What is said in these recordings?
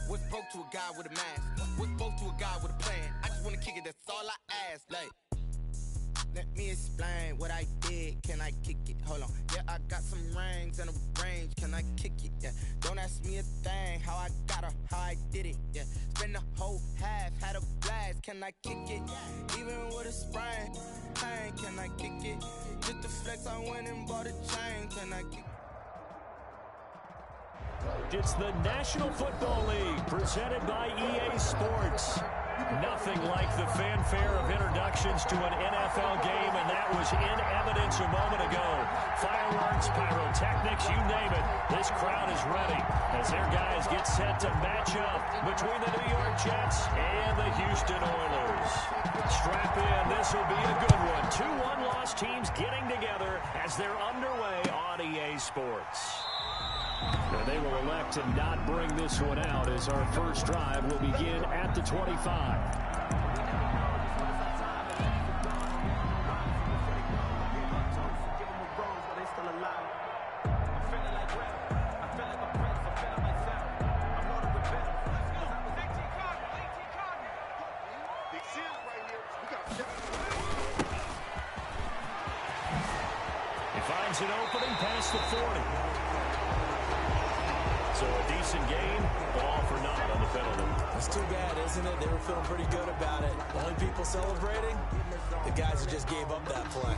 What's broke to a guy with a mask? What's broke to a guy with a plan? I just wanna kick it, that's all I ask. Like, let me explain what I did. Can I kick it? Hold on. Yeah, I got some rings and a range. Can I kick it? Yeah. Don't ask me a thing. How I got her, how I did it. Yeah. Spend the whole half, had a blast. Can I kick it? Even with a sprain. Pain, can I kick it? Just the flex, I went and bought a chain. Can I kick it? It's the National Football League presented by EA Sports. Nothing like the fanfare of introductions to an NFL game, and that was in evidence a moment ago. Fireworks, pyrotechnics, you name it. This crowd is ready as their guys get set to match up between the New York Jets and the Houston Oilers. Strap in, this will be a good one. Two one-loss teams getting together as they're underway on EA Sports. And they will elect to not bring this one out as our first drive will begin at the 25. He finds an opening past the 40. So a decent game, all for naught on the penalty. That's too bad, isn't it? They were feeling pretty good about it. Only people celebrating? The guys who just gave up that play.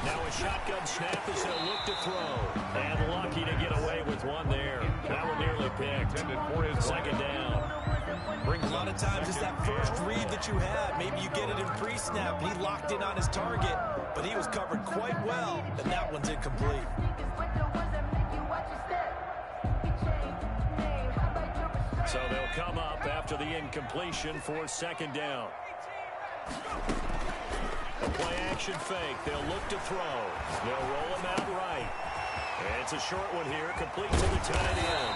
Now a shotgun snap as they'll look to throw. And lucky to get away with one there. That one nearly picked. Second down. A lot of times it's that first read that you have. Maybe you get it in pre-snap. He locked in on his target, but he was covered quite well, and that one's incomplete. So they'll come up after the incompletion for second down. A play-action fake. They'll look to throw. They'll roll him out right. And it's a short one here, complete to the tight end.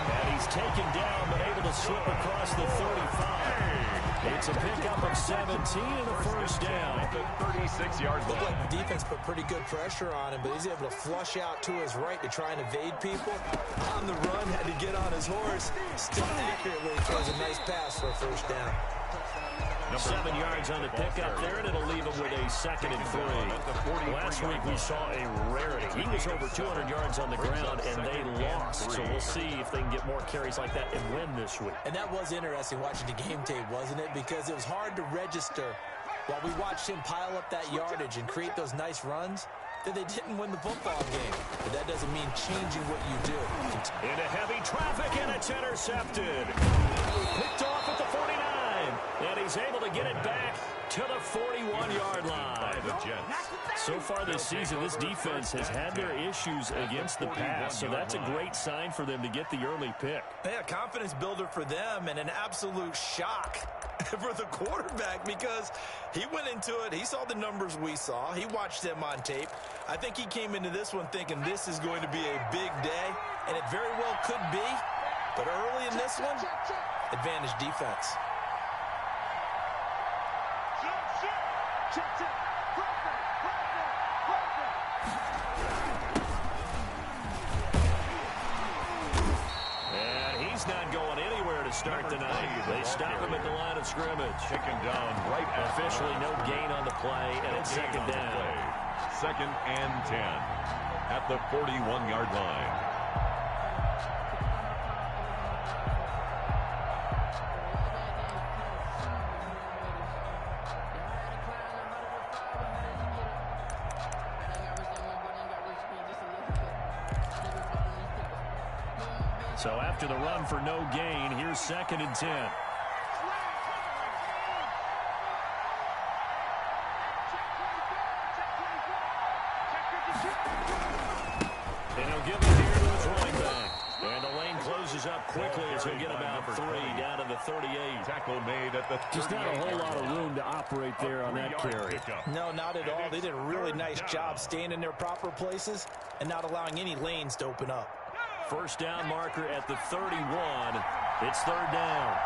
And he's taken down, but able to slip across the 35. It's a pickup of 17 and a first down. 36 yards. Looked like the defense put pretty good pressure on him, but he's able to flush out to his right to try and evade people. On the run, had to get on his horse. Still accurately throws a nice pass for a first down. 7 yards on the pickup there, and it'll leave him with a second and 3. Last week we saw a rarity. He was over 200 yards on the ground, and they lost. So we'll see if they can get more carries like that and win this week. And that was interesting watching the game tape, wasn't it? Because it was hard to register while we watched him pile up that yardage and create those nice runs that they didn't win the football game. But that doesn't mean changing what you do. Into heavy traffic, and it's intercepted. Picked off at the 49. And he's able to get it back to the 41-yard line. So far this season, this defense has had their issues against the pass, so that's a great sign for them to get the early pick. Yeah, confidence builder for them and an absolute shock for the quarterback because he went into it. He saw the numbers we saw. He watched them on tape. I think he came into this one thinking this is going to be a big day, and it very well could be. But early in this one, advantage defense. And he's not going anywhere to start tonight. They stop him at the line of scrimmage. Taken down right Officially no gain on the play, and it's second down. Second and 10 at the 41-yard line. So after the run for no gain, here's second and 10. And he'll give it here to his running back. And the lane closes up quickly as he'll get about 3 down to the 38. Tackle made at the 38. Just not a whole lot of room to operate there on that carry. No, not at all. They did a really nice job staying in their proper places and not allowing any lanes to open up. First down marker at the 31. It's third down.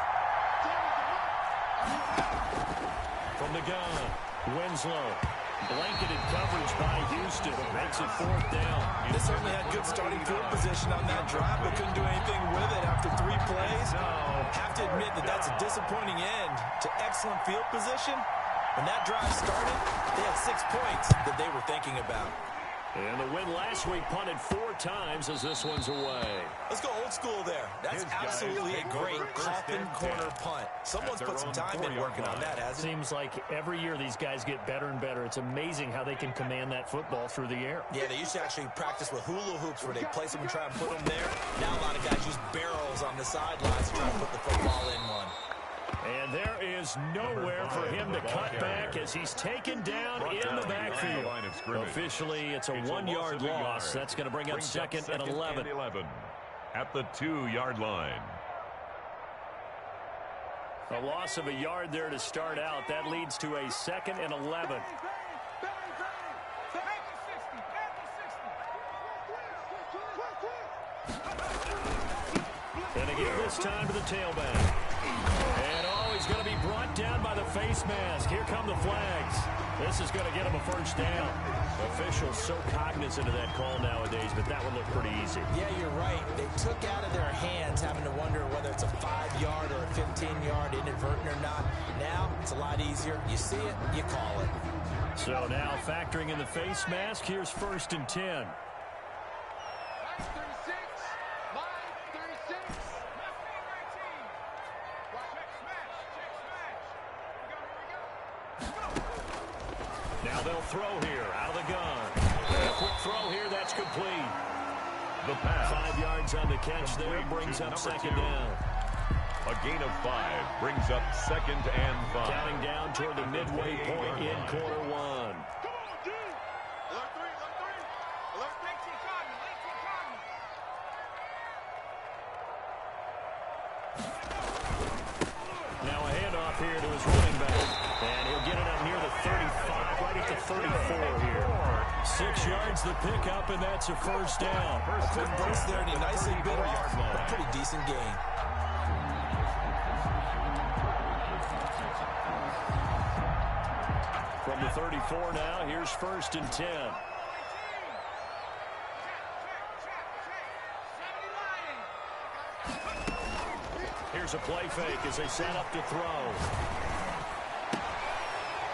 From the gun, Winslow Blanketed coverage by Houston. Makes it 4th down. They certainly had good starting field position on that drive, but couldn't do anything with it after 3 plays. Have to admit that that's a disappointing end to excellent field position. When that drive started, they had 6 points that they were thinking about. And the win last week punted 4 times as this one's away. Let's go old school there. That's absolutely a great coffin corner punt. Someone's put some time in working on that, hasn't it? Seems like every year these guys get better and better. It's amazing how they can command that football through the air. Yeah, they used to actually practice with hula hoops where they place them and try and put them there. Now a lot of guys use barrels on the sidelines to try and put the football in one. And there is nowhere for him to cut back as he's taken down in the backfield. Officially, it's a 1-yard loss. That's going to bring up 2nd and 11. At the 2-yard line. A loss of a yard there to start out. That leads to a 2nd and 11. And again this time to the tailback. And he's going to be brought down by the face mask. Here come the flags. This is going to get him a 1st down. Officials so cognizant of that call nowadays, but that one looked pretty easy. Yeah, you're right. They took out of their hands having to wonder whether it's a 5-yard or a 15-yard inadvertent or not. Now, it's a lot easier. You see it, you call it. So now factoring in the face mask, here's 1st and 10. Now they'll throw here out of the gun. A quick throw here, that's complete. The pass. 5 yards on the catch there, brings up 2nd down. A gain of 5 brings up 2nd and 5. Counting down toward the midway point in quarter 1. Now a handoff here to his running back. And he'll get it up near the 35, right at the 34 here. 6 yards the pickup, and that's a 1st down. A quick burst there, and he nicely bit off. A pretty decent gain. From the 34 now, here's 1st and 10. Here's a play fake as they set up to throw.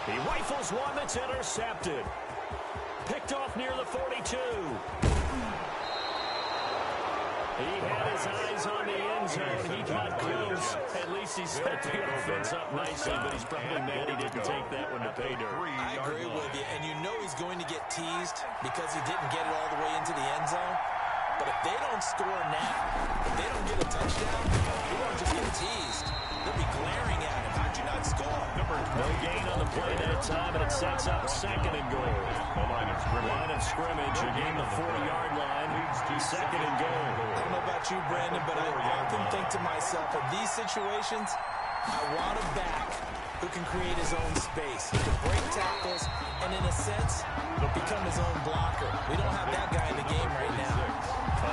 He rifles one that's intercepted. Picked off near the 42. He had his eyes on the end zone. He got close. At least he set the offense up nicely, but he's probably mad he didn't take that one to pay dirt. I agree with you, and you know he's going to get teased because he didn't get it all the way into the end zone. But if they don't score now, if they don't get a touchdown, he won't just get teased. They'll be glaring at him. How'd you not score? No gain on the play that time, and it sets up 2nd and goal. The line of scrimmage. Again, the 4-yard line leads to 2nd and goal. I don't know about you, Brandon, but I often think to myself, in these situations, I want a back who can create his own space. He can break tackles and, in a sense, become his own blocker. We don't have that guy in the game right now.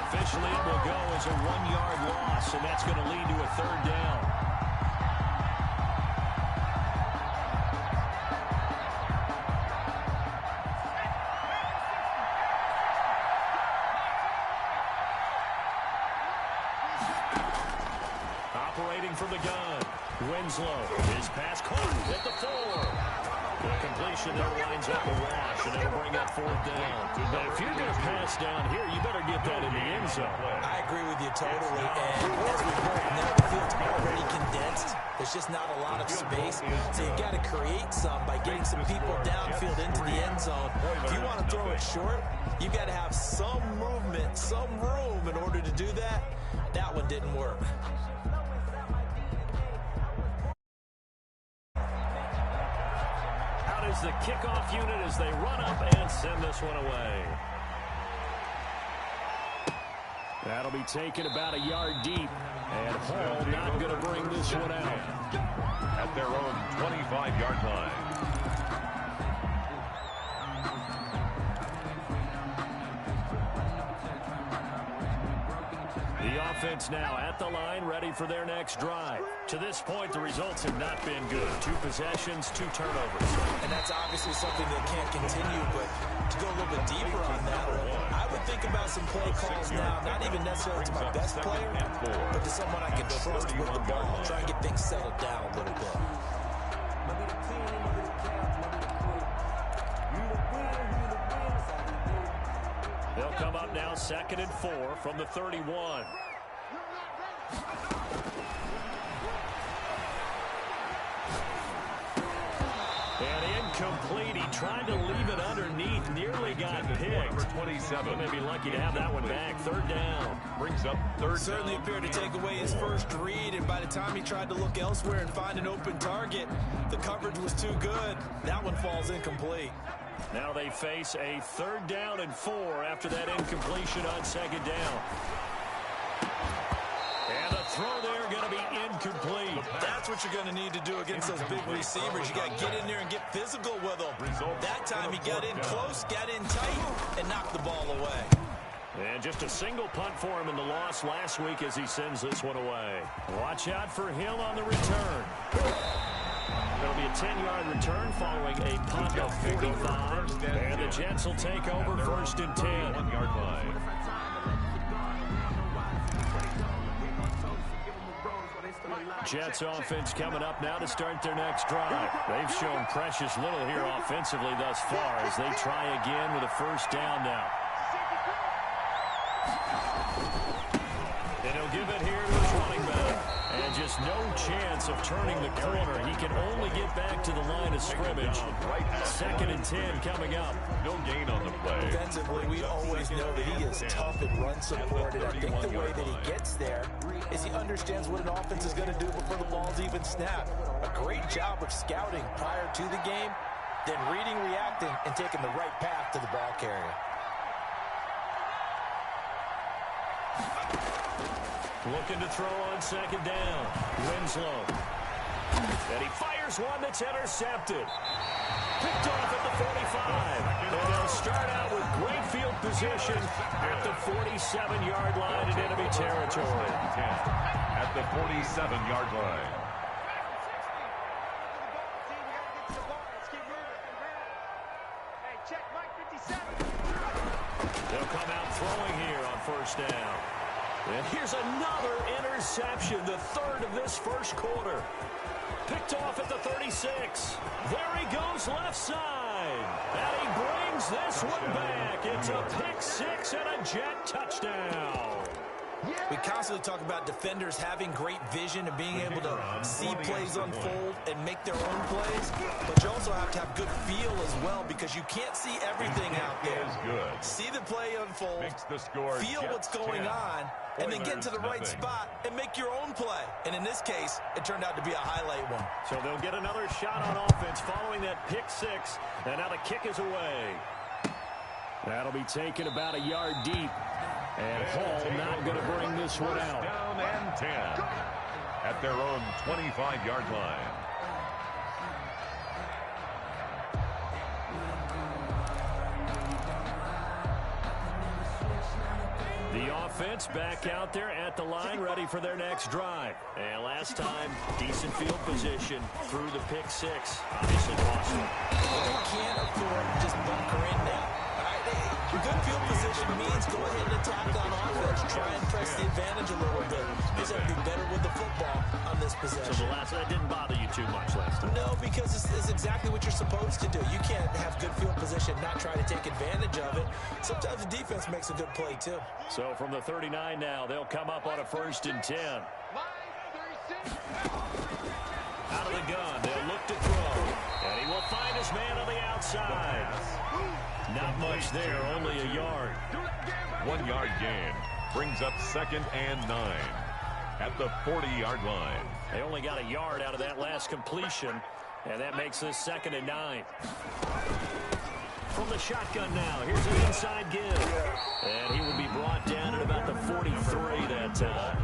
Officially, it will go as a 1-yard loss, and that's going to lead to a 3rd down. Operating from the gun, Winslow. His pass caught at the 4. The completion there lines up a wash, and it'll bring up 4th down. But if you're going to pass down here, you better get that in the end zone. I agree with you totally, and as we heard, now the field's already condensed. There's just not a lot of space, so you've got to create some by getting some people downfield into the end zone. If you want to throw it short, you've got to have some movement, some room in order to do that. That one didn't work. Is the kickoff unit as they run up and send this one away. That'll be taken about a yard deep, and Hall not going to bring this one out. At their own 25-yard line. The offense now at the line, ready for their next drive. To this point, the results have not been good. 2 possessions, 2 turnovers. And that's obviously something that can't continue, but to go a little bit deeper on that, I would think about some play calls now, not even necessarily to my best player, but to someone I can trust with the ball, try and get things settled down a little bit. They'll come up now 2nd and 4 from the 31. And incomplete. He tried to leave it underneath. Nearly got picked. 27. He may be lucky to have that one back. 3rd down. Brings up 3rd Certainly appeared to take away his first read, and by the time he tried to look elsewhere and find an open target, the coverage was too good. That one falls incomplete. Now they face a 3rd down and 4 after that incompletion on 2nd down. And the throw there going to be incomplete. That's what you're going to need to do against those big receivers. You got to get in there and get physical with them. That time he got in close, got in tight, and knocked the ball away. And just a single punt for him in the loss last week as he sends this one away. Watch out for Hill on the return. It'll be a 10-yard return following a punt of 45. And the Jets will take over 1st and 10. 1-yard line. Jets offense coming up now to start their next drive. They've shown precious little here offensively thus far as they try again with a 1st down now. And he'll give it here to his running back. And just no chance of turning the corner. He can only get back to the line of scrimmage. 2nd and 10 coming up. No gain on the play. Defensively, we always know that he is tough and run support. And I think the way that he gets there is he understands what an offense is going to do before the ball's even snapped. A great job of scouting prior to the game, then reading, reacting, and taking the right path to the ball carrier. Looking to throw on 2nd down. Winslow. And he fires one that's intercepted. Picked off at the 45. And they'll start out with great field position at the 47-yard line in enemy territory. At the 47-yard line. They'll come out throwing here on 1st down. And here's another interception, the 3rd of this 1st quarter. Picked off at the 36. There he goes left side. And he brings this one back. It's a pick 6 and a Jet touchdown. We constantly talk about defenders having great vision and being able to see plays unfold and make their own plays, but you also have to have good feel as well because you can't see everything out there. See the play unfold, feel what's going on, and then get to the right spot and make your own play. And in this case, it turned out to be a highlight one. So they'll get another shot on offense following that pick 6, and now the kick is away. That'll be taken about a yard deep. And Hall not going to bring this one out. Down and 10 at their own 25-yard line. The offense back out there at the line, ready for their next drive. And last time, decent field position through the pick 6. Obviously possible. They can't afford to just bunker in now. Good field position means go ahead and attack on offense. Try and press the advantage a little bit. Just have to be better with the football on this possession. So the last one didn't bother you too much last time? No, because it's exactly what you're supposed to do. You can't have good field position, not try to take advantage of it. Sometimes the defense makes a good play, too. So from the 39 now, they'll come up on a 1st and 10. Out of the gun, they'll look to throw. And he will find his man on the outside. Not much there, only a yard. 1-yard gain brings up 2nd and 9 at the 40-yard line. They only got a yard out of that last completion, and that makes this 2nd and 9. From the shotgun now. Here's an inside give. And he will be brought down at about the 43 that time.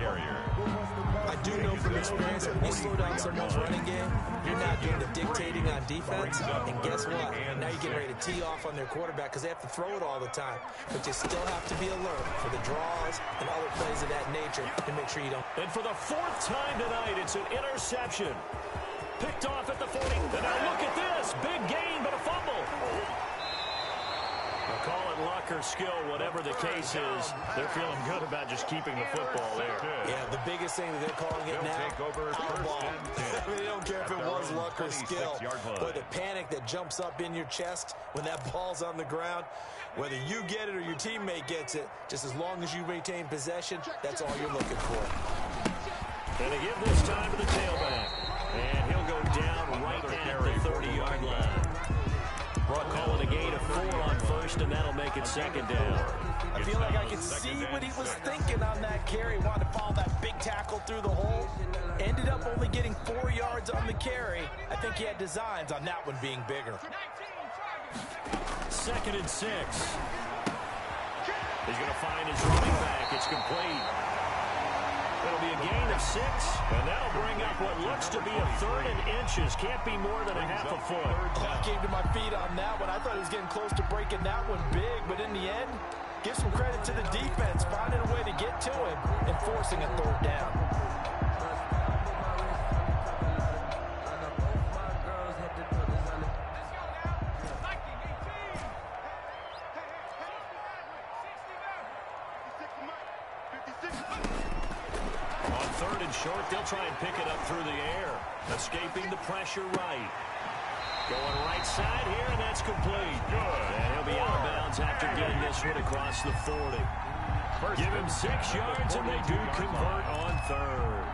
I do know from experience, when you slow down someone's running game, you're not doing the dictating on defense. And guess what? Now you're getting ready to tee off on their quarterback because they have to throw it all the time. But you still have to be alert for the draws and other plays of that nature to make sure you don't. And for the 4th time tonight, it's an interception. Picked off at the 40. And now look at this. Big gain, but a fumble. I'll call it luck or skill, whatever the case is. They're feeling good about just keeping the football there. Yeah, the biggest thing that they're calling it now, foul ball. They don't care if it was luck or skill. But the panic that jumps up in your chest when that ball's on the ground, whether you get it or your teammate gets it, just as long as you maintain possession, that's all you're looking for. And they give this time to the tailback. And he'll go down right at the 30-yard line. Call it a gain of 4 on first, and that'll make it second down. I feel like I could see what he was thinking on that carry. Wanted to follow that big tackle through the hole. Ended up only getting 4 yards on the carry. I think he had designs on that one being bigger. 2nd and 6. He's going to find his running back. It's complete. It'll be a gain of 6, and that'll bring up what looks to be a 3rd and inches. Can't be more than a half a foot. Oh, I came to my feet on that one. I thought he was getting close to breaking that one big, but in the end, give some credit to the defense, finding a way to get to him and forcing a 3rd down. Short, they'll try and pick it up through the air. Escaping the pressure right. Going right side here, and that's complete. Good. And he'll be out of bounds after getting this one across the 40. Give him 6 yards, and they do convert on 3rd.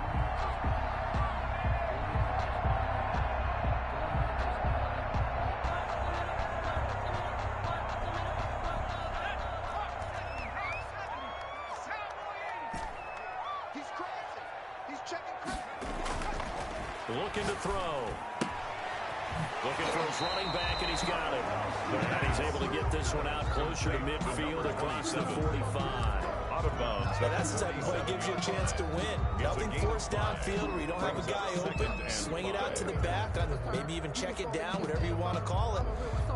Looking to throw. Looking for his running back, and he's got it. And he's able to get this one out closer to midfield across the 45. Out of bounds. But that's the type of play that gives you a chance to win. Nothing forced downfield where you don't have a guy open. Swing it out to the back, maybe even check it down, whatever you want to call it.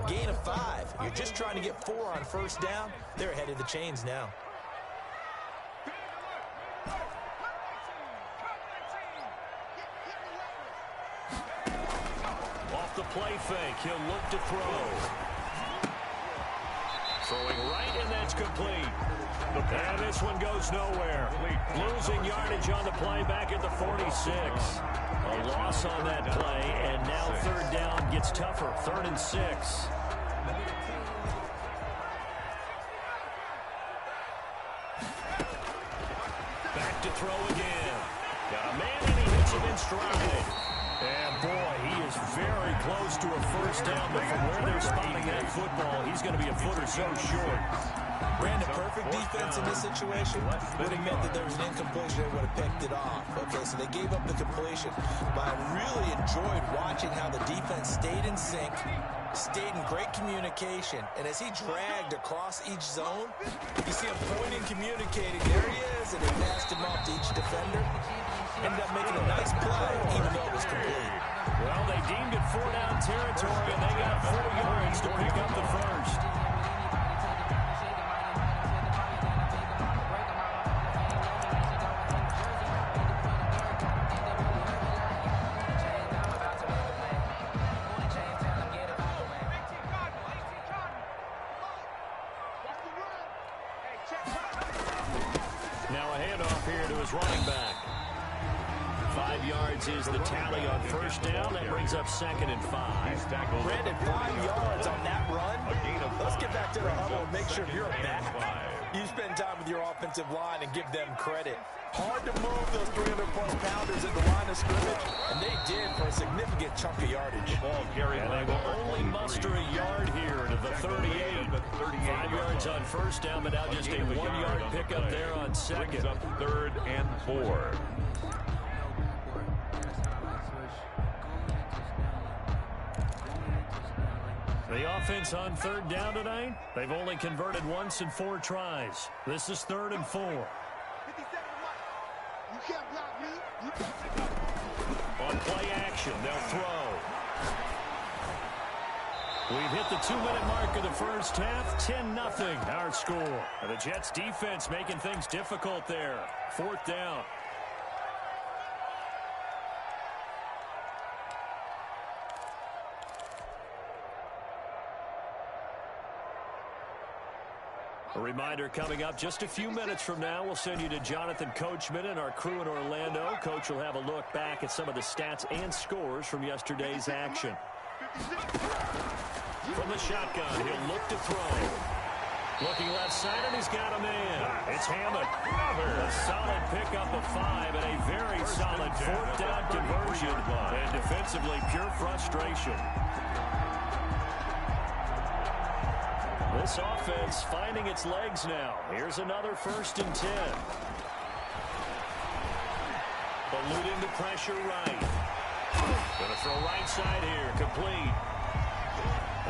Gain of 5. You're just trying to get 4 on first down. They're ahead of the chains now. The play fake. He'll look to throw. Throwing right, and that's complete. And this one goes nowhere. Losing yardage on the play back at the 46. A loss on that play, and now 3rd down gets tougher. 3rd and 6. Back to throw again. Got a man, and he hits him in stride. And, boy, he is very close to a first down, but from where they're spotting that football, he's going to be a foot or so short. Brandon, perfect defense in this situation would have meant that there was an incompletion. They would have picked it off. Okay, so they gave up the completion. But I really enjoyed watching how the defense stayed in sync, stayed in great communication. And as he dragged across each zone, you see him pointing, communicating. There he is, and they passed him off to each defender. Ended up making a nice play, even though it was complete. Well, they deemed it 4-down territory, and they got 4 yards to pick up the first. Now a handoff here to his running back. 5 yards is the tally on first down. That brings up 2nd and 5. Brandon, 5 yards on that run. Let's get back to the huddle and make sure you're back. You spend time with your offensive line and give them credit. Hard to move those 300-plus pounders in the line of scrimmage, and they did for a significant chunk of yardage. And they will only muster a yard here to the 38. 5 yards on first down, but now just a 1-yard pickup there on second. 3rd and 4. The offense on third down tonight, they've only converted once in 4 tries. This is 3rd and 4. On play action, they'll throw. We've hit the 2-minute mark of the first half. 10-0 our score. And the Jets defense making things difficult there. 4th down. A reminder coming up just a few minutes from now, we'll send you to Jonathan Coachman and our crew in Orlando. Coach will have a look back at some of the stats and scores from yesterday's action. From the shotgun, he'll look to throw. Looking left side, and he's got a man. It's Hammond. A solid pickup of 5 and a very solid 4th down conversion. And defensively, pure frustration. This offense finding its legs now. Here's another 1st and 10. Eluding the pressure right. Gonna throw right side here, complete.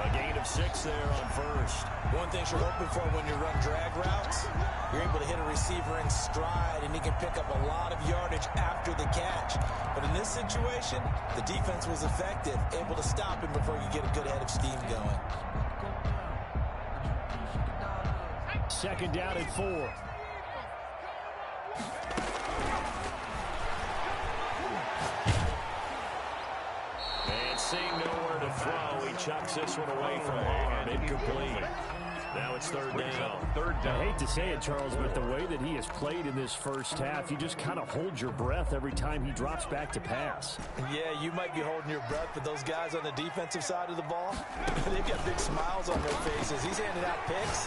A gain of 6 there on 1st. One thing you're hoping for when you run drag routes, you're able to hit a receiver in stride, and he can pick up a lot of yardage after the catch. But in this situation, the defense was effective, able to stop him before you get a good head of steam going. 2nd down and 4. And seeing nowhere to throw, he chucks this one away from harm. Incomplete. Now it's 3rd down. I hate to say it, Charles, but the way that he has played in this first half, you just kind of hold your breath every time he drops back to pass. Yeah, you might be holding your breath, but those guys on the defensive side of the ball, they've got big smiles on their faces. He's handing out picks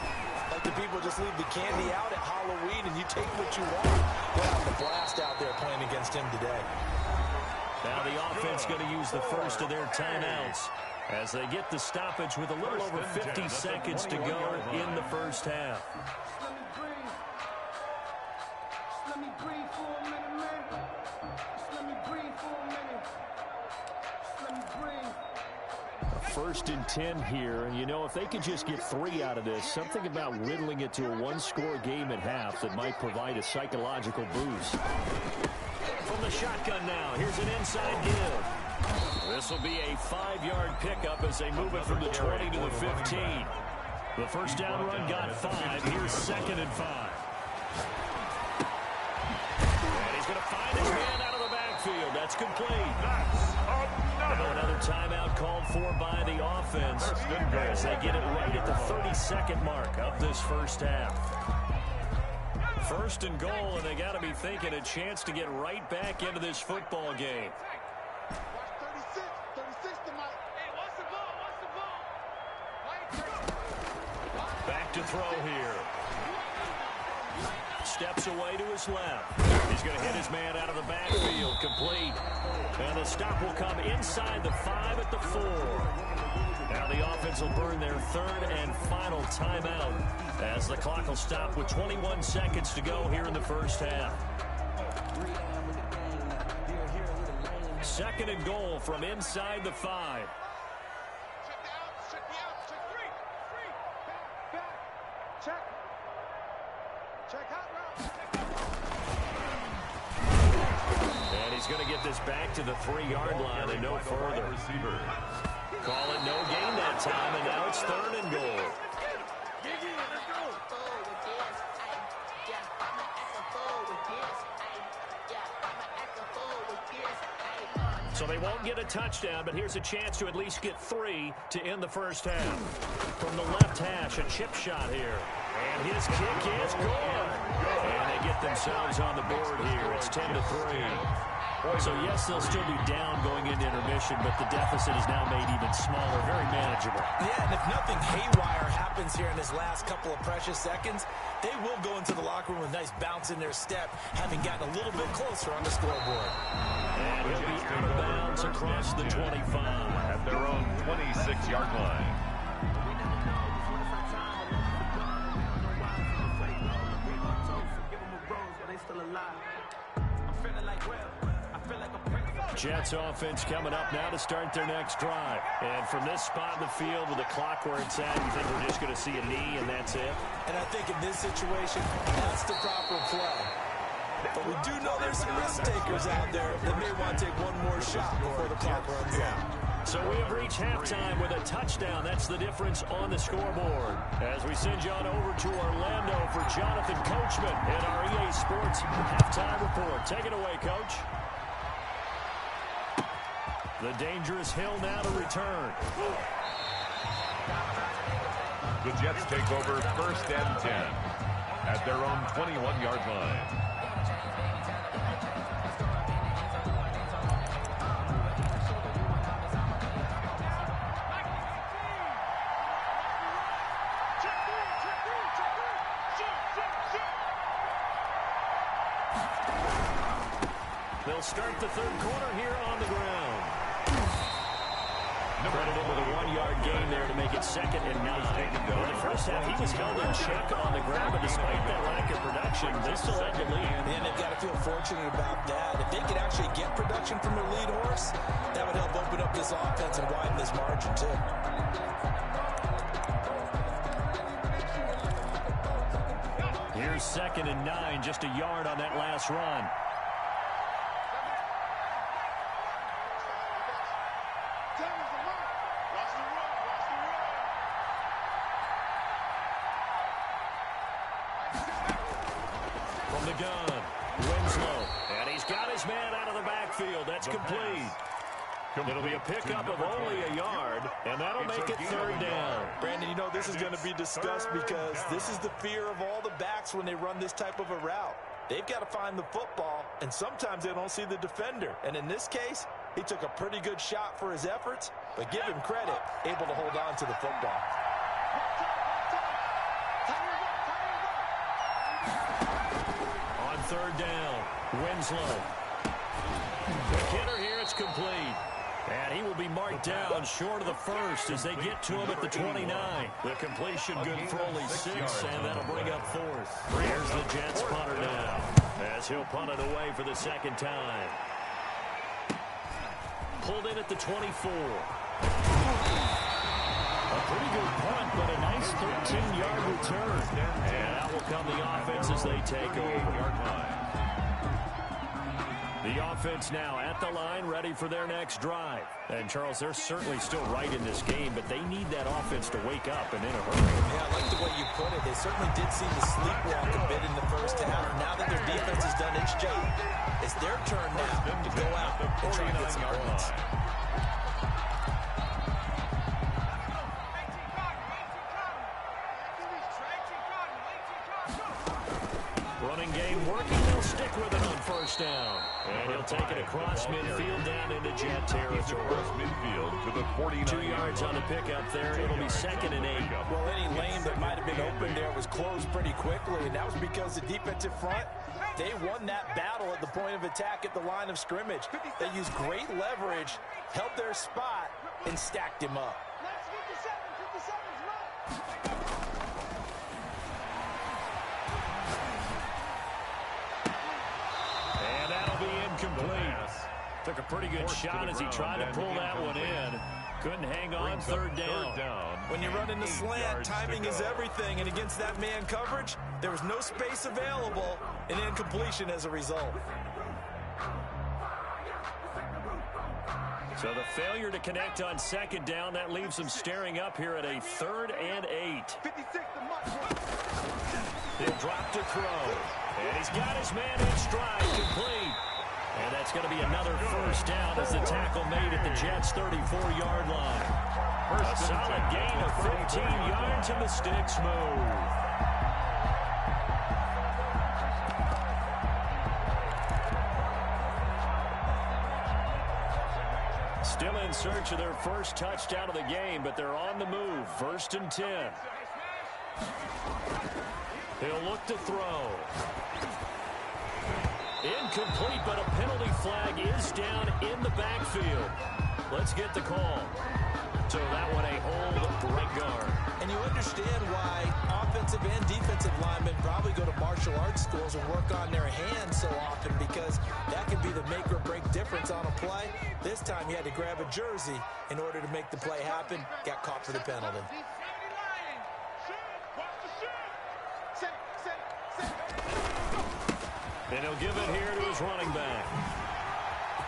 like the people just leave the candy out at Halloween and you take what you want. They're having a blast out there playing against him today. Now the offense going to use the first of their timeouts as they get the stoppage with a little over 50 seconds to go in the first half. Let me breathe for a minute, man. Let me breathe for a minute. Let me breathe. 1st and 10 here, and you know, if they could just get 3 out of this, something about whittling it to a 1-score game at half that might provide a psychological boost. From the shotgun now, here's an inside give. This will be a 5-yard pickup as they move it from the 20 to the 15. The first down run got 5. Here's 2nd and 5. And he's going to find his man out of the backfield. That's complete. Another timeout called for by the offense as they get it right at the 32nd mark of this first half. 1st and goal, and they got to be thinking a chance to get right back into this football game. Back to throw here. Steps away to his left. He's going to hit his man out of the backfield. Complete. And the stop will come inside the 5 at the 4. Now the offense will burn their 3rd and final timeout as the clock will stop with 21 seconds to go here in the first half. 2nd and goal from inside the 5. And he's going to get this back to the 3-yard line and no further. Call it no gain that time, and now it's 3rd and goal. So they won't get a touchdown, but here's a chance to at least get 3 to end the first half. From the left hash, a chip shot here. And his kick is good. And they get themselves on the board here. It's 10-3. So, yes, they'll still be down going into intermission, but the deficit is now made even smaller, very manageable. Yeah, and if nothing haywire happens here in this last couple of precious seconds, they will go into the locker room with a nice bounce in their step, having gotten a little bit closer on the scoreboard. And he'll be out of bounds across the 25. At their own 26-yard line. Jets offense coming up now to start their next drive. And from this spot in the field with the clock where it's at, you think we're just going to see a knee and that's it? And I think in this situation, that's the proper play. But we do know there's some risk takers out there that may want to take one more shot before the clock runs out. So we have reached halftime with a touchdown. That's the difference on the scoreboard. As we send you on over to Orlando for Jonathan Coachman in our EA Sports halftime report. Take it away, Coach. The dangerous Hill now to return. The Jets take over 1st and 10 at their own 21-yard line. They'll start the third quarter here on the ground. Credited with a 1-yard gain there to make it 2nd and 9. In the first half, he was held in check on the ground, but despite that lack of production, they still had the lead. And they've got to feel fortunate about that. If they could actually get production from their lead horse, that would help open up this offense and widen this margin, too. Here's 2nd and 9, just a yard on that last run. From the gun, Winslow. And he's got his man out of the backfield. That's complete. It'll be a pickup of only a yard, and that'll make it 3rd down. Brandon, you know this is going to be discussed because this is the fear of all the backs when they run this type of a route. They've got to find the football, and sometimes they don't see the defender. And in this case, he took a pretty good shot for his efforts, but give him credit, able to hold on to the football. On 3rd down, Winslow. The hitter here, it's complete. And he will be marked down short of the first as they get to him at the 29. The completion good for only 6, and that'll bring up 4th. Here's the Jets punter now as he'll punt it away for the 2nd time. Pulled in at the 24. A pretty good punt, but a nice 13-yard return. And out will come the offense as they take over. The offense now at the line, ready for their next drive. And, Charles, they're certainly still right in this game, but they need that offense to wake up and in a hurry. Yeah, I like the way you put it. They certainly did seem to sleepwalk a bit in the first half. Now that their defense has done its job, it's their turn now to go out and try and get some points. Running game working. They'll stick with it on 1st down. And he'll take it across midfield down into Jet territory. Midfield to the 49. 2 yards on the pickup there. It'll be 2nd and 8. Well, any lane that might have been open there was closed pretty quickly, and that was because the defensive front, they won that battle at the point of attack at the line of scrimmage. They used great leverage, held their spot, and stacked him up. And that'll be incomplete. Took a pretty good shot as he tried to pull that one in. Couldn't hang on. 3rd down. When you run in the slant, timing is everything. And against that man coverage, there was no space available, and incompletion as a result. So the failure to connect on 2nd down, that leaves them staring up here at a 3rd and 8. He'll drop to throw. And he's got his man in stride, complete. And that's going to be another 1st down as the tackle made at the Jets' 34-yard line. A solid gain of 15 yards and the sticks move. Still in search of their first touchdown of the game, but they're on the move. 1st and 10. He'll look to throw. Incomplete, but a penalty flag is down in the backfield. Let's get the call. So that one a hold right guard. And you understand why offensive and defensive linemen probably go to martial arts schools and work on their hands so often, because that can be the make or break difference on a play. This time he had to grab a jersey in order to make the play happen. Got caught for the penalty. And he'll give it here to his running back.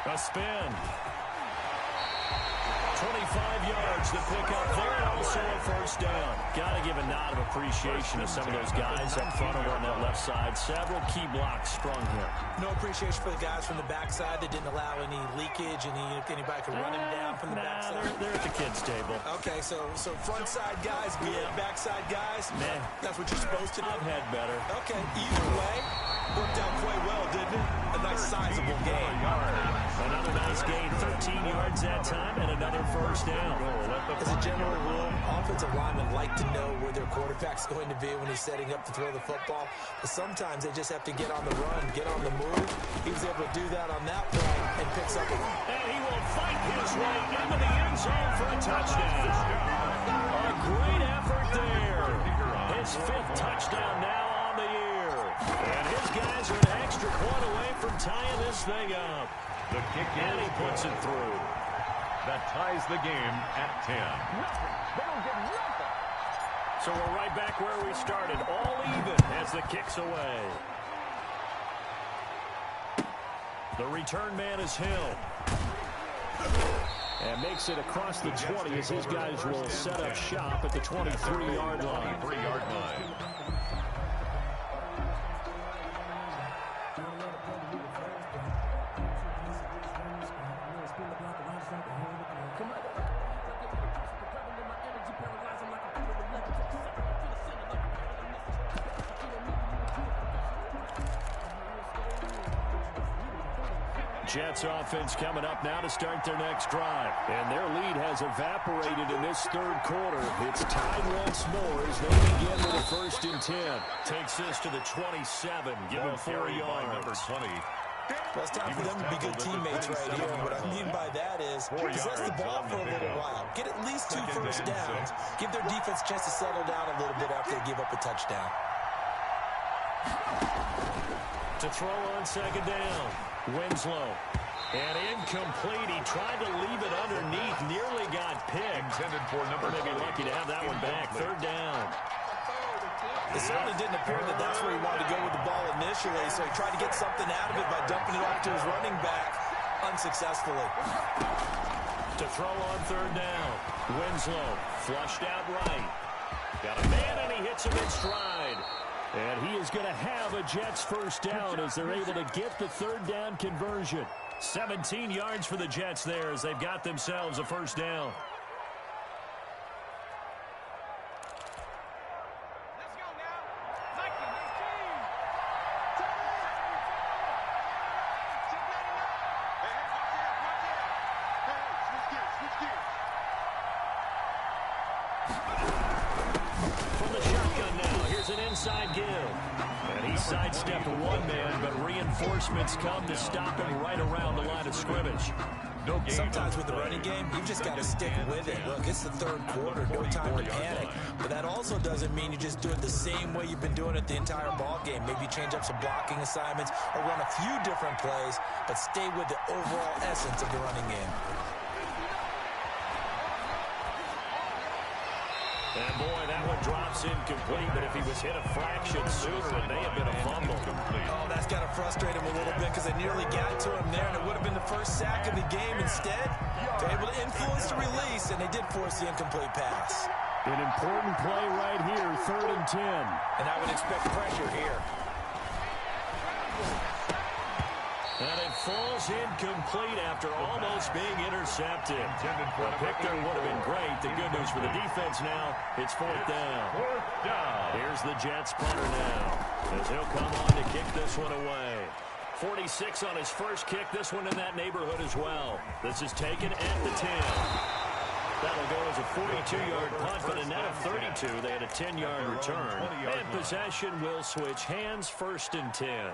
A spin. 25 yards to pick up there, and also a first down. Got to give a nod of appreciation to some of those guys up front over on that left side. Several key blocks sprung here. No appreciation for the guys from the backside that didn't allow any leakage, and anybody could run him down from the backside. They're at the kids' table. Okay, so front side guys, good, backside guys, that's what you're supposed to do. I've had better. Okay, either way, worked out quite well, didn't it? A nice sizable gain. Another nice gain, 13 yards that time, and another first down. As a general rule, offensive linemen like to know where their quarterback's going to be when he's setting up to throw the football. But sometimes they just have to get on the run, get on the move. He was able to do that on that play and picks up a... And he will fight his way into the end zone for a touchdown. A great effort there. His 5th touchdown now on the year. And his guys are an extra point away from tying this thing up. The kick in, and he puts it through. That ties the game at 10. So we're right back where we started, all even as the kick's away. The return man is Hill. And makes it across the 20 as his guys will set up shop at the 23-yard line. 23-yard line. Jets offense coming up now to start their next drive. And their lead has evaporated in this third quarter. It's tied once more as they begin with a 1st and 10. Takes this to the 27, give him 4 yards. Number 20. Well, it's time for them to be good teammates right here. And what I mean by that is possess the ball for a little while. Get at least 2 first downs. Give their defense a chance to settle down a little bit after they give up a touchdown. To throw on 2nd down. Winslow. And incomplete. He tried to leave it underneath. Nearly got picked. Intended for number 20. Maybe lucky to have that one back. 3rd down. It certainly didn't appear that that's where he wanted to go with the ball initially, so he tried to get something out of it by dumping it off to his running back unsuccessfully. To throw on 3rd down. Winslow flushed out right. Got a man, and he hits him in stride. And he is going to have a Jets first down as they're able to get the 3rd down conversion. 17 yards for the Jets there as they've got themselves a first down. Inside give. And he sidestepped one man, but reinforcements come to stop him right around the line of scrimmage. Sometimes with the running game, you've just got to stick with it. Look, it's the 3rd quarter, no time to panic. But that also doesn't mean you just do it the same way you've been doing it the entire ball game. Maybe change up some blocking assignments or run a few different plays, but stay with the overall essence of the running game. And boy, that one drops incomplete, but if he was hit a fraction sooner, it may have been a fumble. Oh, that's got to frustrate him a little bit because they nearly got to him there, and it would have been the first sack of the game. Instead, they're able to influence the release, and they did force the incomplete pass. An important play right here, 3rd and 10. And I would expect pressure here. And it falls incomplete after almost being intercepted. A pick there would have been great. The good news for the defense now, it's 4th down. Here's the Jets punter now, as he'll come on to kick this one away. 46 on his first kick, this one in that neighborhood as well. This is taken at the 10. That'll go as a 42-yard punt, but a net of 32. They had a 10-yard return. And possession will switch hands, 1st and 10.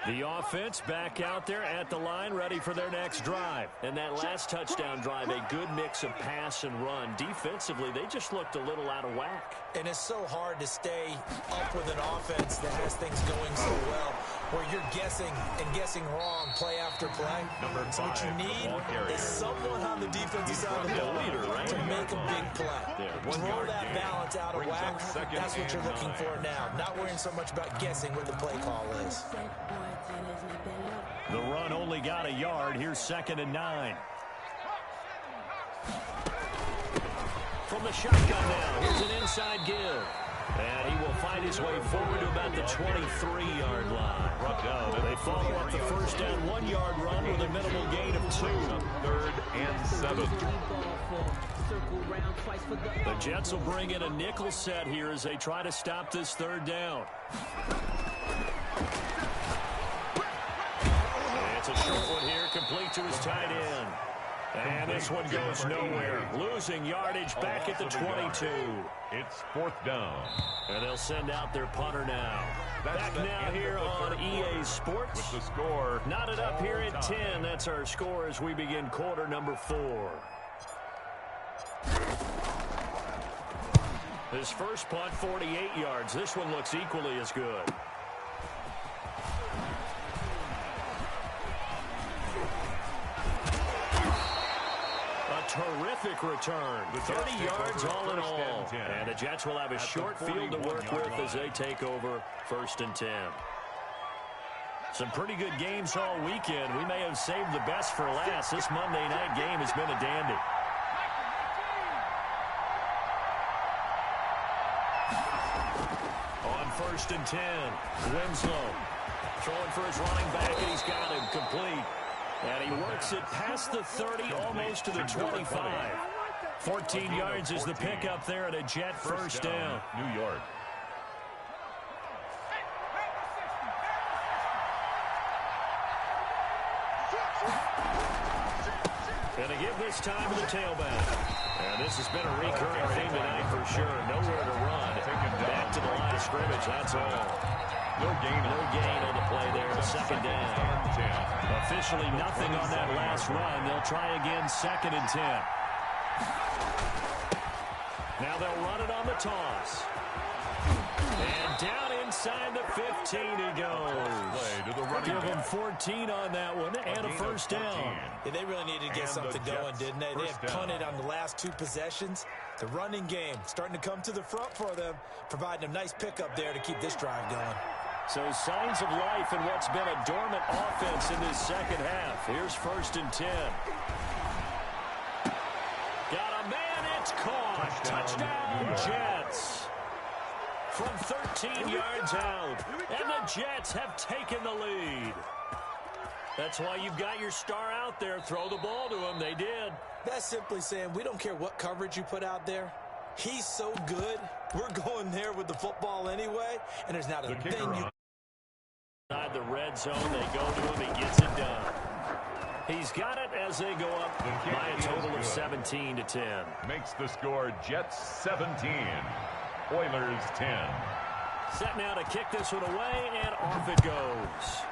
The offense back out there at the line, ready for their next drive. And that last touchdown drive, a good mix of pass and run. Defensively, they just looked a little out of whack. And it's so hard to stay up with an offense that has things going so well, where you're guessing and guessing wrong play after play. So what you need is someone on the defensive side of the ball to make a big play. Throw that balance out of whack. That's what you're looking for now. Not worrying so much about guessing what the play call is. The run only got a yard. Here's 2nd and 9. From the shotgun now, here's an inside give. And he will find his way forward to about the 23-yard line. They follow up the first down 1-yard run with a minimal gain of 2. 3rd and 7. The Jets will bring in a nickel set here as they try to stop this 3rd down. It's a short one here, complete to his tight end. And this one goes nowhere. Losing yardage back at the 22. It's 4th down. And they'll send out their punter now. Back now here on EA Sports. With the score. Knotted up here at 10. That's our score as we begin quarter number 4. His first punt, 48 yards. This one looks equally as good. Terrific return. 30 yards all in all. And the Jets will have a short field to work with as they take over 1st and 10. Some pretty good games all weekend. We may have saved the best for last. This Monday night game has been a dandy. On 1st and 10, Winslow throwing for his running back, and he's got him complete. And he works it past the 30, almost to the 25. 14 yards is the pickup there at a Jet first down. New York. And they give this time to the tailback. And this has been a recurring theme tonight for sure. Nowhere to run. Back to the line of scrimmage, that's all. No gain on the play there. 2nd down. Officially nothing on that last run. They'll try again 2nd and 10. Now they'll run it on the toss. And down inside the 15 he goes. Give him 14 on that one and a first down. Yeah, they really needed to get something going, didn't they? They have punted on the last 2 possessions. The running game starting to come to the front for them, providing a nice pickup there to keep this drive going. So signs of life in what's been a dormant offense in this 2nd half. Here's 1st and 10. Got a man, it's caught. Touchdown Jets. From 13 yards out. And the Jets have taken the lead. That's why you've got your star out there. Throw the ball to him. They did. That's simply saying we don't care what coverage you put out there. He's so good. We're going there with the football anyway. And there's not a thing you... Inside the red zone, they go to him. He gets it done. He's got it as they go up by a total of 17 to 10. Makes the score Jets 17. Oilers 10. Set now to kick this one away, and off it goes.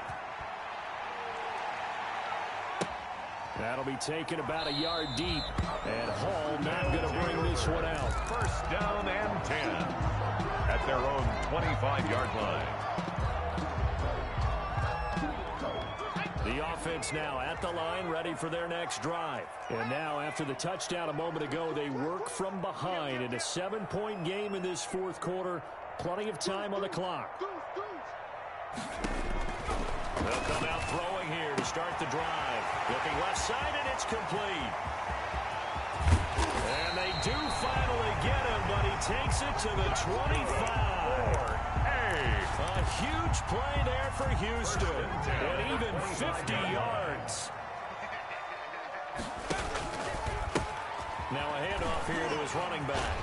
That'll be taken about a yard deep. And Hall not going to bring this one out. 1st down and 10 at their own 25-yard line. The offense now at the line, ready for their next drive. And now, after the touchdown a moment ago, they work from behind in a 7-point game in this 4th quarter. Plenty of time on the clock. They'll come out throwing here to start the drive. Looking left side, and it's complete. And they do finally get him, but he takes it to the 25. A huge play there for Houston. And even 50 yards. Now a handoff here to his running back.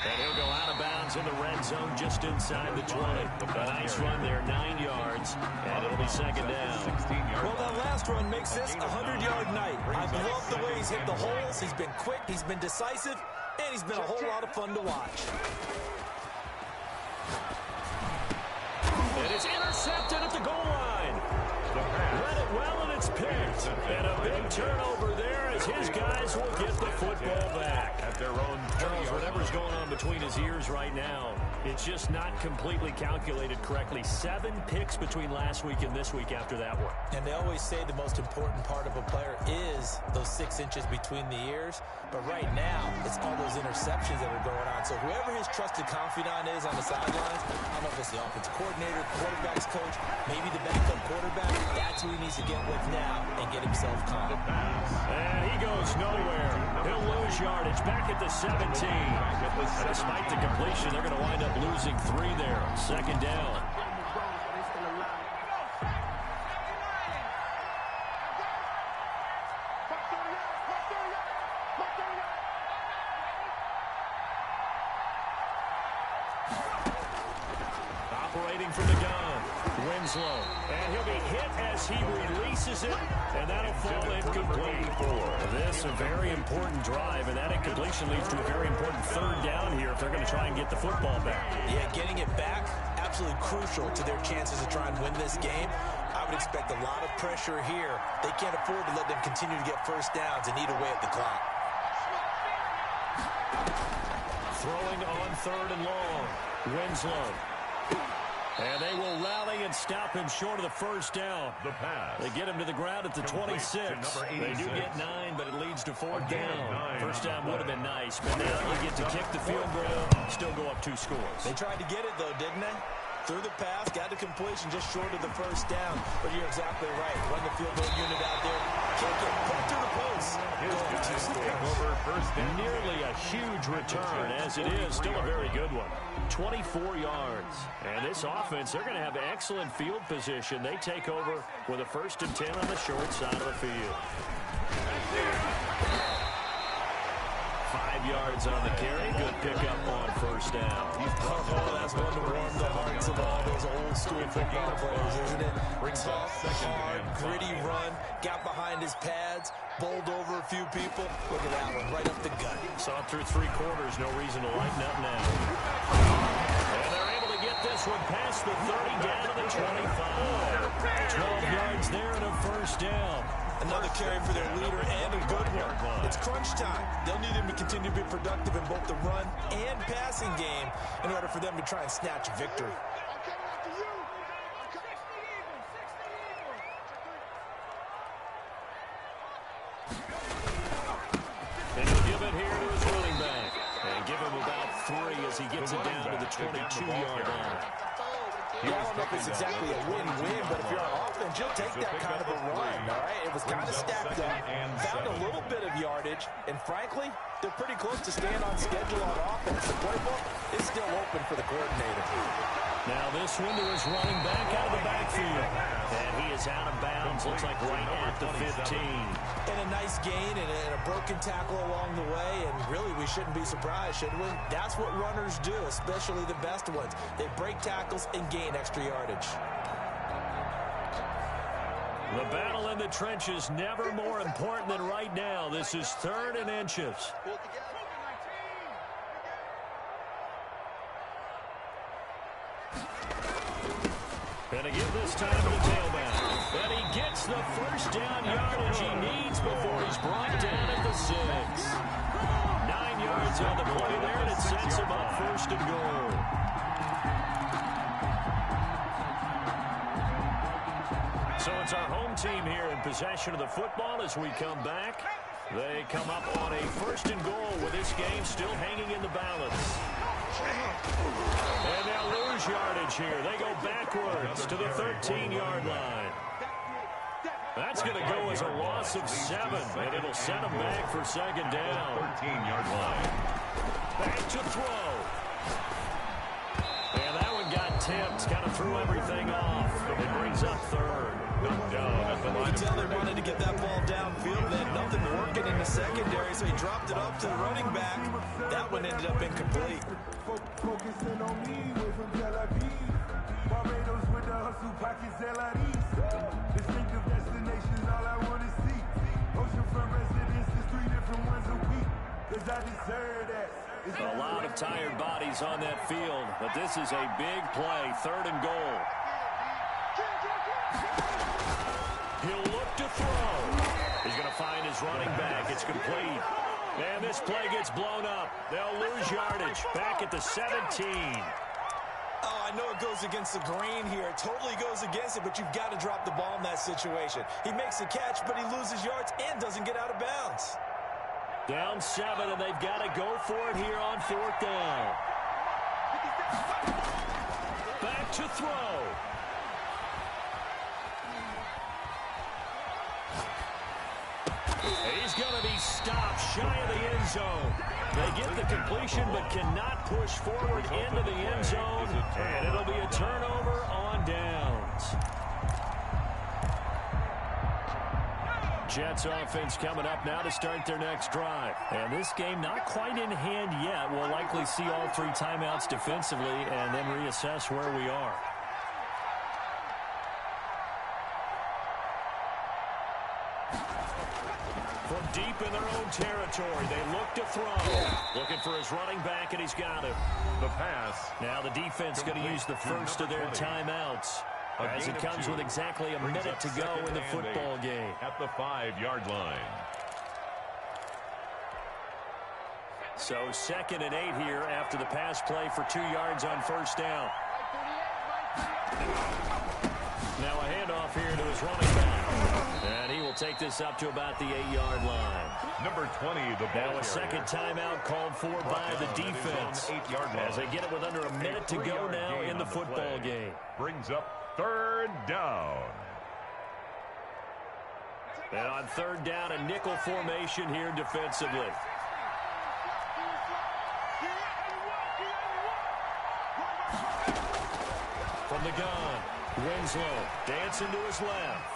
And he'll go out of bounds in the red zone just inside the 20. A nice run there, 9 yards, and it'll be 2nd down. Well, that last run makes this a 100-yard night. I love the way he's hit the holes. He's been quick, he's been decisive, and he's been a whole lot of fun to watch. And it's intercepted at the goal line. it well, and it's picked. And a big turnover there as his guys will get the football back. At their own Charles, whatever's going on between his ears right now, it's just not completely calculated correctly. 7 picks between last week and this week after that one. And they always say the most important part of a player is those 6 inches between the ears. But right now, it's all those interceptions that are going on. So whoever his trusted confidant is on the sidelines, I don't know if it's the offensive coordinator, quarterback's coach, maybe the backup quarterback, that's who he needs to get with now and get himself calm. And he goes nowhere. He'll lose yardage back at the 17. Despite the completion, they're going to wind up losing 3 there. Second down. Operating from the gun, Winslow. And he'll be hit as he releases it, and that'll fall incomplete. This a very important drive, and that incompletion leads to a very important third down here if they're going to try and get the football back. Yeah, getting it back, absolutely crucial to their chances to try and win this game. I would expect a lot of pressure here. They can't afford to let them continue to get first downs and eat away at the clock. Throwing on 3rd and long, Winslow. And they will rally and stop him short of the first down. The pass. They get him to the ground at the 26. They do get 9, but it leads to 4th down. First down would have been nice, but now you get to kick the field goal, still go up 2 scores. They tried to get it, though, didn't they? Through the pass, got the completion just short of the first down. But you're exactly right. Run the field goal unit out there. Kick it, put it through the post. Go up 2 scores. Nearly a huge return. As it is, still a very good one. 24 yards. And this offense, they're going to have excellent field position. They take over with a 1st and 10 on the short side of the field. 5 yards on the carry. Good pickup on 1st down. Oh, that's one to warm the hearts of all those old school football players, isn't it? Tough, hard, gritty run. Got behind his pads. Bowled over a few people. Look at that one, right up the gut. Saw through 3 quarters. No reason to lighten up now. And they're able to get this one past the 30 down to the 25. 12 yards there and a 1st down. Another carry for their leader and a good one. It's crunch time. They'll need him to continue to be productive in both the run and passing game in order for them to try and snatch a victory. And he'll give it here to his running back. And give him about 3 as he gets it down to the 22-yard line. Yeah, I don't know if it's exactly a win-win, but if you're on offense, you'll take that kind of a run, all right? It was kind of stacked up, found a little bit of yardage, and frankly, they're pretty close to staying on schedule on offense. The playbook is still open for the coordinator. Now this one to his running back out of the backfield. And he is out of bounds, looks like right at the 15. And a nice gain and a broken tackle along the way, and really we shouldn't be surprised, should we? That's what runners do, especially the best ones. They break tackles and gain extra yardage. The battle in the trenches never more important than right now. This is 3rd and inches. And again this time to the tailback. And he gets the 1st down yardage he needs before he's brought down at the 6. 9 yards on the play there, and it sets him up 1st and goal. So it's our home team here in possession of the football as we come back. They come up on a 1st and goal with this game still hanging in the balance. And they'll lose yardage here. They go backwards to the 13-yard line. That's going to go as a loss of 7, and it'll set them back for 2nd down. 13-yard line. Back to throw. And that one got tipped, kind of threw everything off. It brings up 3rd. You can tell they wanted to get that ball downfield. They had nothing working in the secondary, so he dropped it up to the running back. That one ended up incomplete. Focusing on me, way from Tel Aviv. Barbados with the hustle pockets, LIDs. Distinctive destinations, all I want to see. Oceanfront residences, 3 different ones a week. Cause I deserve that. A lot of tired bodies on that field, but this is a big play, 3rd and goal. He'll to throw. He's going to find his running back. It's complete. And this play gets blown up. They'll lose yardage. Back at the 17. Oh, I know it goes against the grain here. It totally goes against it, but you've got to drop the ball in that situation. He makes a catch, but he loses yards and doesn't get out of bounds. Down 7, and they've got to go for it here on 4th down. Back to throw. He's going to be stopped shy of the end zone. They get the completion but cannot push forward into the end zone, and it'll be a turnover on downs. Jets offense coming up now to start their next drive. And this game not quite in hand yet. We'll likely see all 3 timeouts defensively and then reassess where we are. From deep in their own territory, they look to throw. Looking for his running back, and he's got him. The pass. Now the defense going to use the first of their timeouts, as it comes with exactly a minute to go in the football game. At the 5-yard line. So 2nd and 8 here after the pass play for 2 yards on first down. Now a handoff here to his running back. And he will take this up to about the 8-yard line. Number 20, the ball. Now a second timeout called for by the defense. As they get it with under a minute to go now in the football game. Brings up 3rd down. And on 3rd down, a nickel formation here defensively. From the gun, Winslow dancing to his left.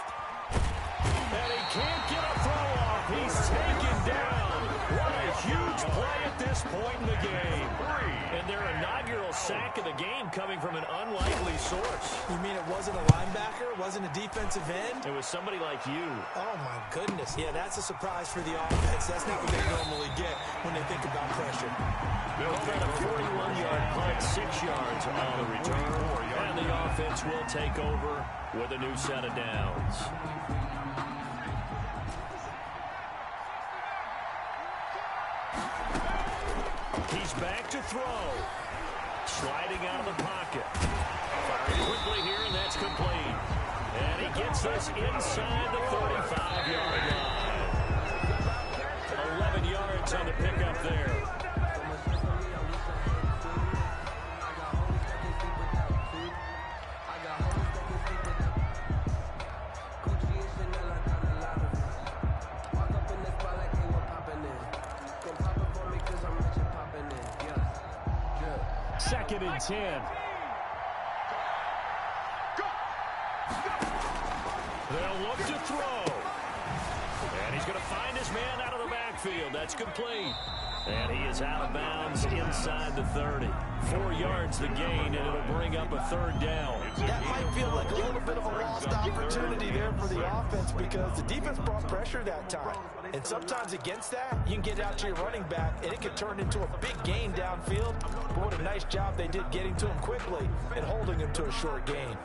And he can't get a throw off. He's taken down. What a huge play at this point in the game. And their inaugural sack of the game coming from an unlikely source. You mean it wasn't a linebacker? It wasn't a defensive end? It was somebody like you. Oh, my goodness. Yeah, that's a surprise for the offense. That's not what they normally get when they think about pressure. Well, then a 41-yard punt, 6 yards on the return. And the offense will take over with a new set of downs. He's back to throw. Sliding out of the pocket. Firing quickly here, and that's complete. And he gets this inside the 45-yard line. 11 yards on the pickup there. Second and 10. They'll look to throw. And he's going to find his man out of the backfield. That's complete. And he is out of bounds inside the 30. 4 yards the gain, and it'll bring up a 3rd down. That might feel like a little bit of a lost opportunity there for the offense because the defense brought pressure that time. And sometimes against that, you can get out to your running back, and it could turn into a big gain downfield. But what a nice job they did getting to him quickly and holding him to a short gain.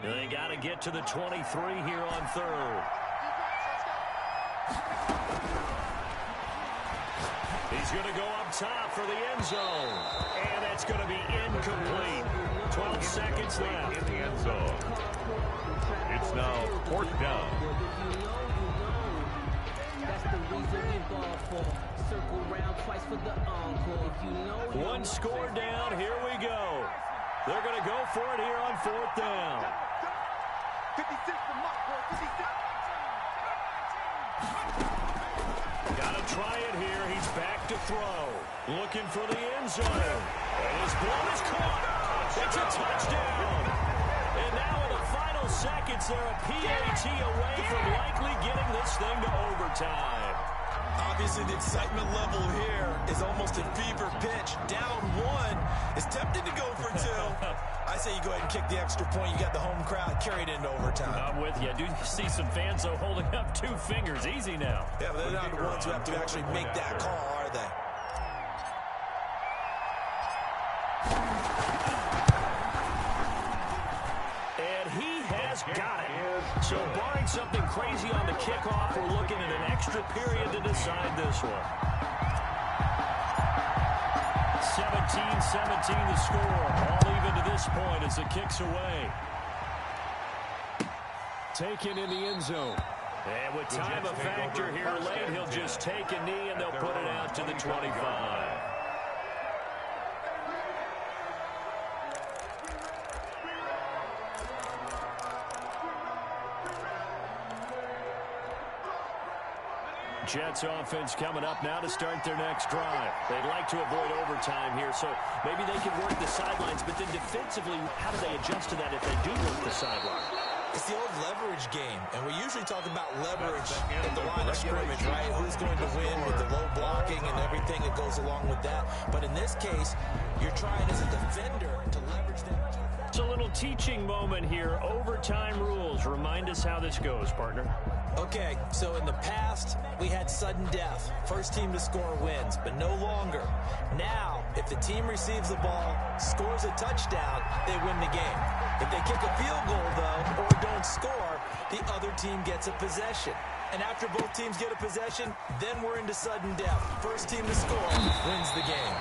They got to get to the 23 here on 3rd. He's going to go up top for the end zone. And that's going to be incomplete. 12 seconds left. In the end zone. It's now 4th down. One score down. Here we go. They're going to go for it here on 4th down. Got to try it here. He's back to throw. Looking for the end zone. And his ball is caught. It's a touchdown. And now in the final seconds, they're a PAT away from likely getting this thing to overtime. Obviously, the excitement level here is almost a fever pitch. Down 1 is tempted to go for 2. I say you go ahead and kick the extra point. You got the home crowd carried into overtime. I'm with you. I do see some fans, though, holding up 2 fingers. Easy now. Yeah, but they're not the ones who have to actually make that call, are they? Got it. So barring something crazy on the kickoff, we're looking at an extra period to decide this one. 17-17 the score. All even to this point as it kicks away. Taken in the end zone. And with time a factor here late, he'll just take a knee and they'll put it out to the 25. Jets offense coming up now to start their next drive. They'd like to avoid overtime here, so maybe they can work the sidelines, but then defensively, how do they adjust to that if they do work the sideline? It's the old leverage game, and we usually talk about leverage at the line of scrimmage, right? Who's going to win with the low blocking and everything that goes along with that. But in this case, you're trying as a defender to leverage that. It's a little teaching moment here. Overtime rules. Remind us how this goes, partner. Okay, so in the past, we had sudden death. First team to score wins, but no longer. Now, if the team receives the ball, scores a touchdown, they win the game. If they kick a field goal, though, or don't score, the other team gets a possession. And after both teams get a possession, then we're into sudden death. First team to score wins the game.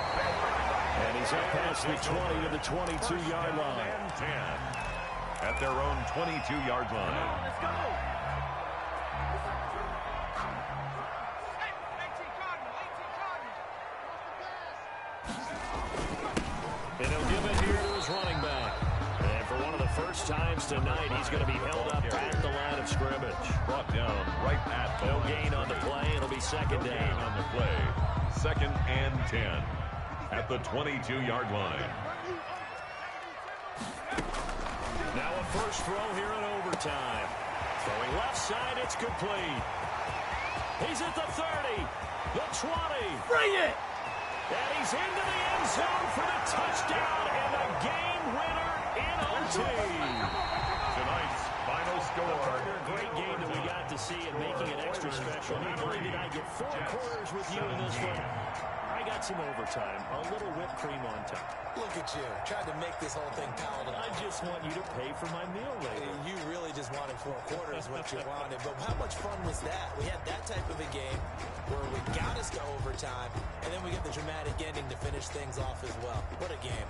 And he's up past the 20 to the 22-yard line. 10 at their own 22-yard line. Let's go. And he'll give it here to his running back. And for one of the first times tonight, he's going to be held up at the line of scrimmage. Brought down right at No gain on the play. It'll be second down. on the play. 2nd and 10 at the 22-yard line. Now a first throw here in overtime. Throwing left side, it's complete. He's at the 30, the 20. Bring it! And he's into the end zone for the touchdown and the game winner in OT. Tonight's final score. Great game that we got to see and making it extra special. Not only did I get 4 quarters with you in this one, I got some overtime, a little whipped cream on top. Look at you, tried to make this whole thing palatable. I just want you to pay for my meal later. You really just wanted 4 quarters, what you wanted. But how much fun was that? We had that type of a game where we got us to overtime, and then we get the dramatic ending to finish things off as well. What a game.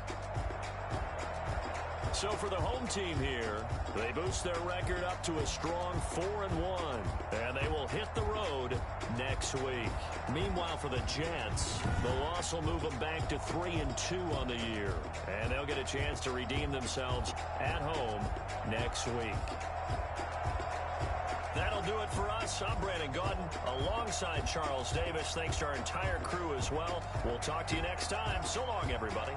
So for the home team here, they boost their record up to a strong 4-1, and they will hit the road next week. Meanwhile, for the Jets, the loss will move them back to 3-2 on the year, and they'll get a chance to redeem themselves at home next week. That'll do it for us. I'm Brandon Gaudin alongside Charles Davis. Thanks to our entire crew as well. We'll talk to you next time. So long, everybody.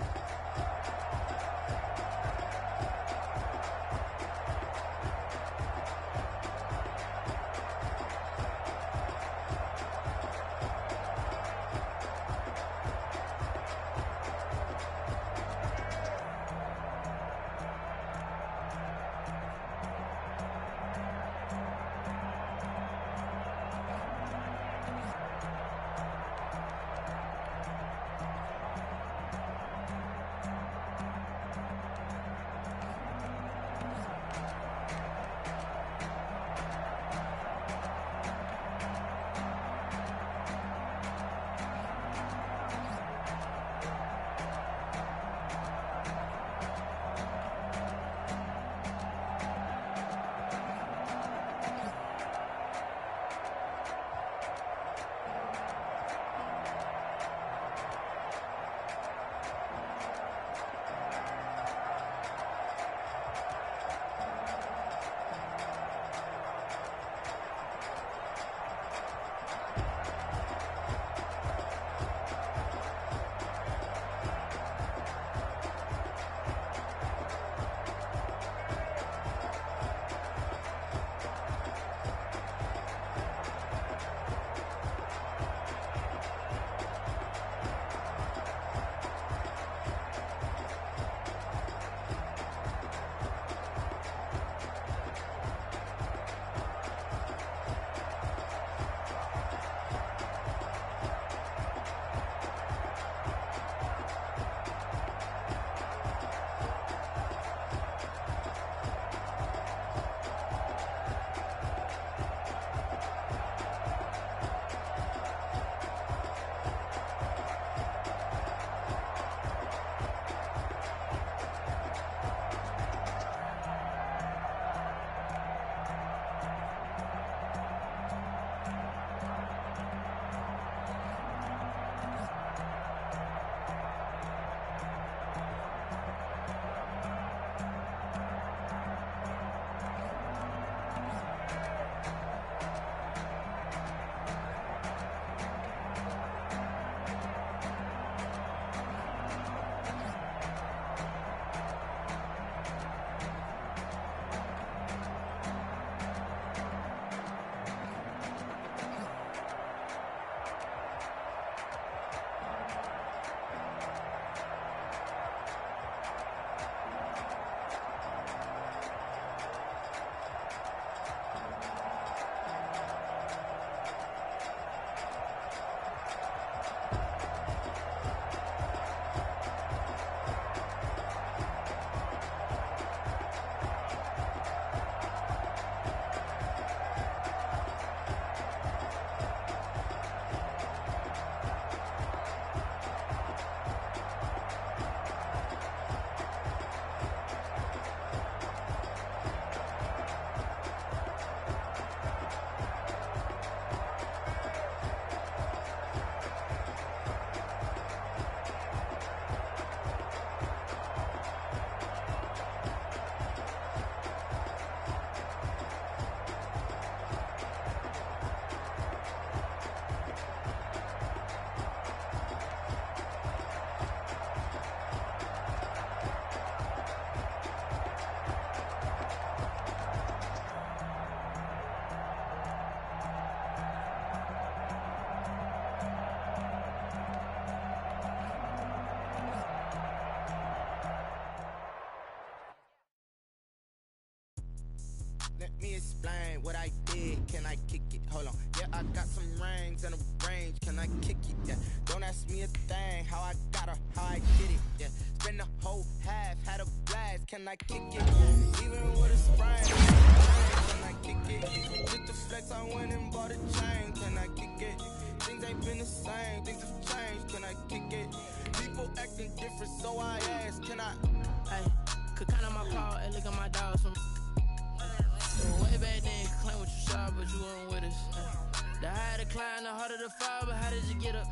me explain what I did. Can I kick it? Hold on. Yeah, I got some rings and a range. Can I kick it? Yeah. Don't ask me a thing. How I got her, how I did it. Yeah. Spend the whole half, had a blast. Can I kick it? Even with a sprain. Can I kick it? Just the flex, I went and bought a chain. Can I kick it? Things ain't been the same. Things have changed. Can I kick it? People acting different, so I ask. Can I? Hey, could count on my paw and look at my dogs from. Way back then, could claim what you saw, but you weren't with us. The higher the climb, the harder the fall, but how did you get up?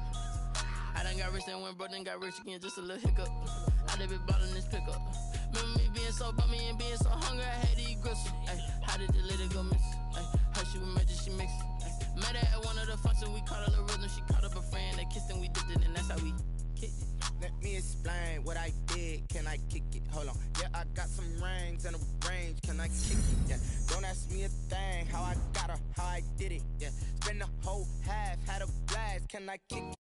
I done got rich and went broke, then got rich again, just a little hiccup. I done been ballin' this pickup. Remember me being so bummy and being so hungry, I had to eat gristle. Ay, how did the lady go miss? Ay, how she was magic, she mixed. Met her at one of the functions, we caught a little rhythm, she caught up a friend, they kissed and we dipped it, and that's how we kicked it. Let me explain what I did. Can I kick it? Hold on. Yeah, I got some rings and a range. Can I kick it? Yeah. Don't ask me a thing. How I got her, how I did it. Yeah. Spend the whole half, had a blast. Can I kick it?